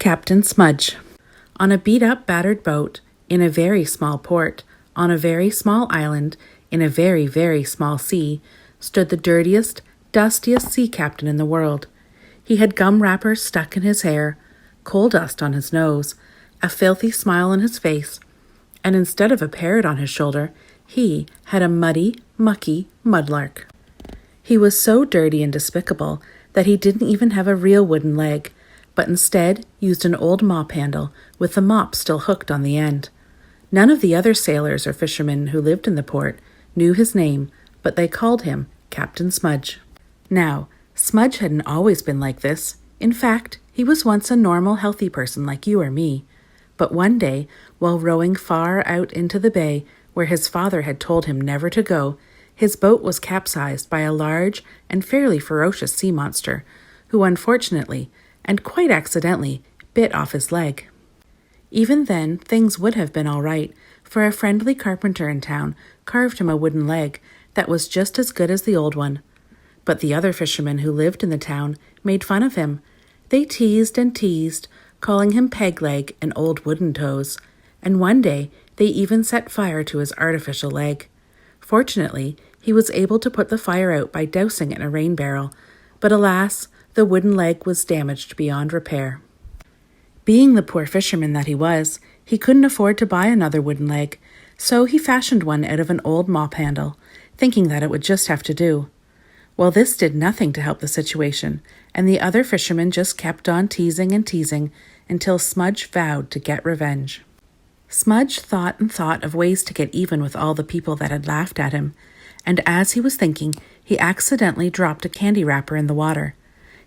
Captain Smudge. On a beat-up, battered boat, in a very small port, on a very small island, in a very, very small sea, stood the dirtiest, dustiest sea captain in the world. He had gum wrappers stuck in his hair, coal dust on his nose, a filthy smile on his face, and instead of a parrot on his shoulder, he had a muddy, mucky mudlark. He was so dirty and despicable that he didn't even have a real wooden leg, but instead used an old mop handle with the mop still hooked on the end. None of the other sailors or fishermen who lived in the port knew his name, but they called him Captain Smudge. Now, Smudge hadn't always been like this. In fact, he was once a normal, healthy person like you or me. But one day, while rowing far out into the bay where his father had told him never to go, his boat was capsized by a large and fairly ferocious sea monster, who unfortunately, and quite accidentally, bit off his leg. Even then, things would have been all right, for a friendly carpenter in town carved him a wooden leg that was just as good as the old one. But the other fishermen who lived in the town made fun of him. They teased and teased, calling him peg leg and old wooden toes, and one day they even set fire to his artificial leg. Fortunately, he was able to put the fire out by dousing it in a rain barrel, but alas, the wooden leg was damaged beyond repair. Being the poor fisherman that he was, he couldn't afford to buy another wooden leg, so he fashioned one out of an old mop handle, thinking that it would just have to do. Well, this did nothing to help the situation, and the other fishermen just kept on teasing and teasing until Smudge vowed to get revenge. Smudge thought and thought of ways to get even with all the people that had laughed at him, and as he was thinking, he accidentally dropped a candy wrapper in the water.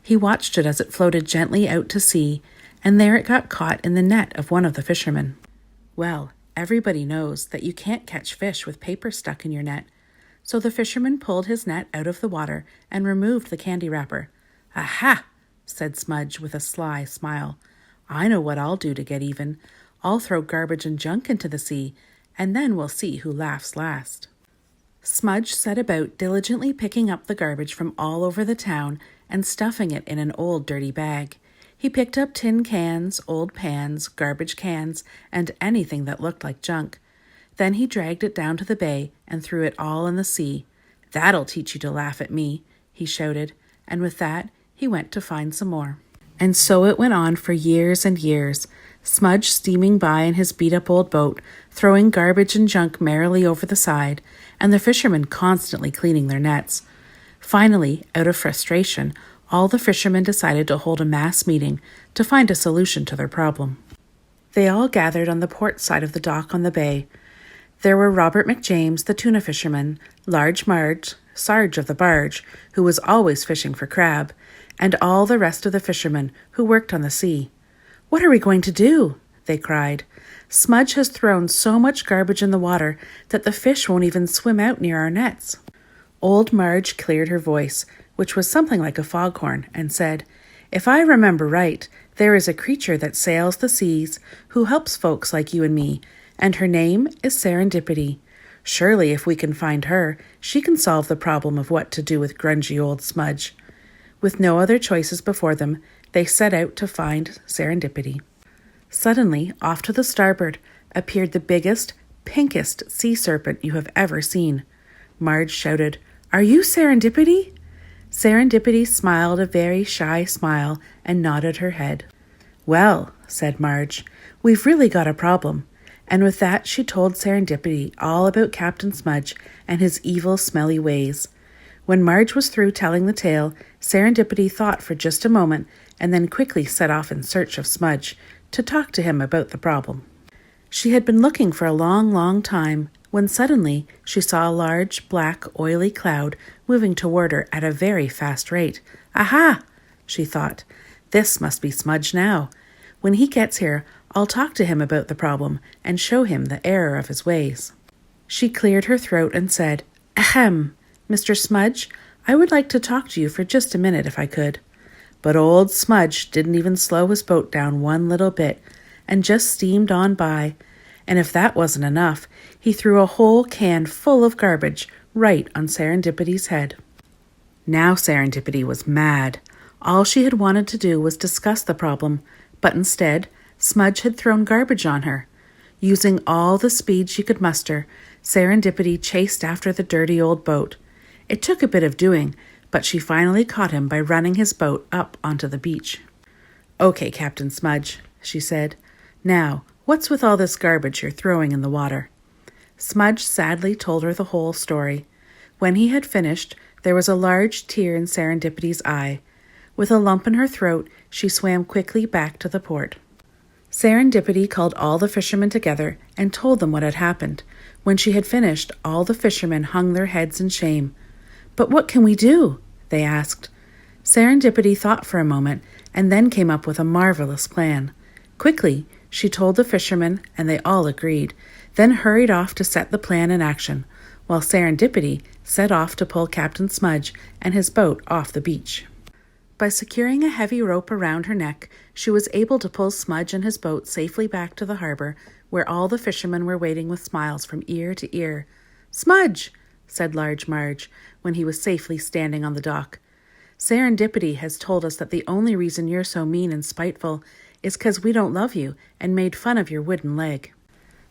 He watched it as it floated gently out to sea, and there it got caught in the net of one of the fishermen. Well, everybody knows that you can't catch fish with paper stuck in your net, so the fisherman pulled his net out of the water and removed the candy wrapper. "Aha!" said Smudge with a sly smile. "I know what I'll do to get even. I'll throw garbage and junk into the sea, and then we'll see who laughs last." Smudge set about diligently picking up the garbage from all over the town and stuffing it in an old dirty bag. He picked up tin cans, old pans, garbage cans, and anything that looked like junk. Then he dragged it down to the bay and threw it all in the sea. "That'll teach you to laugh at me," he shouted, and with that he went to find some more. And so it went on for years and years, Smudge steaming by in his beat-up old boat, throwing garbage and junk merrily over the side, and the fishermen constantly cleaning their nets. Finally, out of frustration, all the fishermen decided to hold a mass meeting to find a solution to their problem. They all gathered on the port side of the dock on the bay. There were Robert McJames, the tuna fisherman, Large Marge, Sarge of the barge, who was always fishing for crab, and all the rest of the fishermen who worked on the sea. "What are we going to do?" they cried. "Smudge has thrown so much garbage in the water that the fish won't even swim out near our nets." Old Marge cleared her voice, which was something like a foghorn, and said, "If I remember right, there is a creature that sails the seas who helps folks like you and me, and her name is Serendipity. Surely if we can find her, she can solve the problem of what to do with grungy old Smudge." With no other choices before them, they set out to find Serendipity. Suddenly, off to the starboard, appeared the biggest, pinkest sea serpent you have ever seen. Marge shouted, "Are you Serendipity?" Serendipity smiled a very shy smile and nodded her head. "Well," said Marge, "we've really got a problem." And with that she told Serendipity all about Captain Smudge and his evil, smelly ways. When Marge was through telling the tale, Serendipity thought for just a moment and then quickly set off in search of Smudge to talk to him about the problem. She had been looking for a long, long time when suddenly she saw a large, black, oily cloud moving toward her at a very fast rate. "Aha!" she thought. "This must be Smudge now. When he gets here, I'll talk to him about the problem and show him the error of his ways." She cleared her throat and said, "Ahem, Mr. Smudge, I would like to talk to you for just a minute if I could." But old Smudge didn't even slow his boat down one little bit and just steamed on by. And if that wasn't enough, he threw a whole can full of garbage right on Serendipity's head. Now Serendipity was mad. All she had wanted to do was discuss the problem, But instead, Smudge had thrown garbage on her. Using all the speed she could muster, Serendipity chased after the dirty old boat. It took a bit of doing, but she finally caught him by running his boat up onto the beach. "Okay, Captain Smudge," she said. "Now, what's with all this garbage you're throwing in the water?" Smudge sadly told her the whole story. When he had finished, there was a large tear in Serendipity's eye. With a lump in her throat, she swam quickly back to the port. Serendipity called all the fishermen together and told them what had happened. When she had finished, all the fishermen hung their heads in shame. "But what can we do?" they asked. Serendipity thought for a moment and then came up with a marvelous plan. Quickly, she told the fishermen, and they all agreed, then hurried off to set the plan in action, while Serendipity set off to pull Captain Smudge and his boat off the beach. By securing a heavy rope around her neck, she was able to pull Smudge and his boat safely back to the harbor, where all the fishermen were waiting with smiles from ear to ear. "Smudge!" said Large Marge, when he was safely standing on the dock. "Serendipity has told us that the only reason you're so mean and spiteful is 'cause we don't love you and made fun of your wooden leg.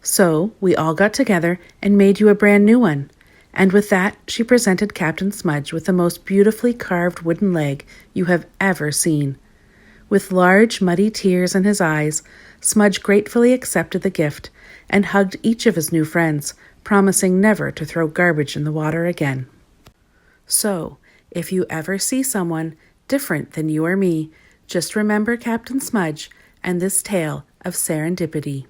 So we all got together and made you a brand new one." And with that, she presented Captain Smudge with the most beautifully carved wooden leg you have ever seen. With large, muddy tears in his eyes, Smudge gratefully accepted the gift and hugged each of his new friends, promising never to throw garbage in the water again. So, if you ever see someone different than you or me, just remember Captain Smudge and this tale of serendipity.